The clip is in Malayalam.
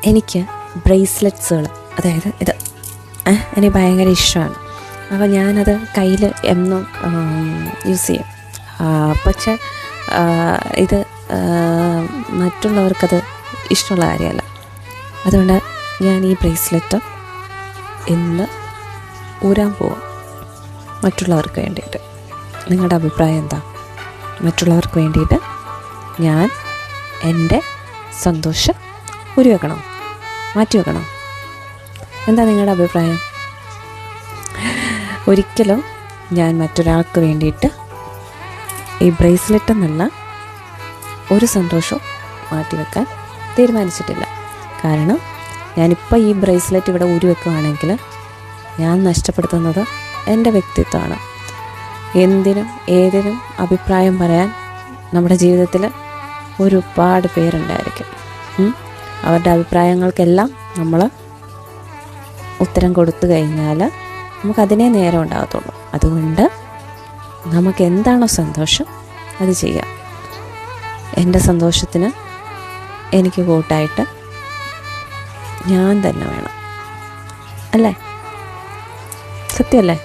എനിക്ക് ബ്രേസ്ലെറ്റ്സുകൾ, അതായത് ഇത് എനിക്ക് ഭയങ്കര ഇഷ്ടമാണ്. അപ്പോൾ ഞാനത് കയ്യിൽ എന്നും യൂസ് ചെയ്യും. പക്ഷേ ഇത് മറ്റുള്ളവർക്കത് ഇഷ്ടമുള്ള കാര്യമല്ല. അതുകൊണ്ട് ഞാൻ ഈ ബ്രേസ്ലെറ്റ് ഇന്ന് ഊരാൻ പോവാം മറ്റുള്ളവർക്ക് വേണ്ടിയിട്ട്. നിങ്ങളുടെ അഭിപ്രായം എന്താ? മറ്റുള്ളവർക്ക് വേണ്ടിയിട്ട് ഞാൻ എൻ്റെ സന്തോഷം ഊരി വെക്കണോ, മാറ്റി വെക്കണോ? എന്താ നിങ്ങളുടെ അഭിപ്രായം? ഒരിക്കലും ഞാൻ മറ്റൊരാൾക്ക് വേണ്ടിയിട്ട് ഈ ബ്രേസ്ലെറ്റ് എന്നുള്ള ഒരു സന്തോഷവും മാറ്റിവെക്കാൻ തീരുമാനിച്ചിട്ടില്ല. കാരണം ഞാനിപ്പോൾ ഈ ബ്രേസ്ലെറ്റ് ഇവിടെ ഊരി വെക്കുകയാണെങ്കിൽ ഞാൻ നഷ്ടപ്പെടുത്തുന്നത് എൻ്റെ വ്യക്തിത്വമാണ്. എന്തിനും ഏതിനും അഭിപ്രായം പറയാൻ നമ്മുടെ ജീവിതത്തിൽ ഒരുപാട് പേരുണ്ടായിരിക്കും. അവരുടെ അഭിപ്രായങ്ങൾക്കെല്ലാം നമ്മൾ ഉത്തരം കൊടുത്തു കഴിഞ്ഞാൽ നമുക്കതിനേ നേരം ഉണ്ടാകത്തുള്ളൂ. അതുകൊണ്ട് നമുക്ക് എന്താണോ സന്തോഷം അത് ചെയ്യാം. എൻ്റെ സന്തോഷത്തിന് എനിക്ക് കൂട്ടായിട്ട് ഞാൻ തന്നെ വേണം, അല്ലേ? സത്യമല്ലേ?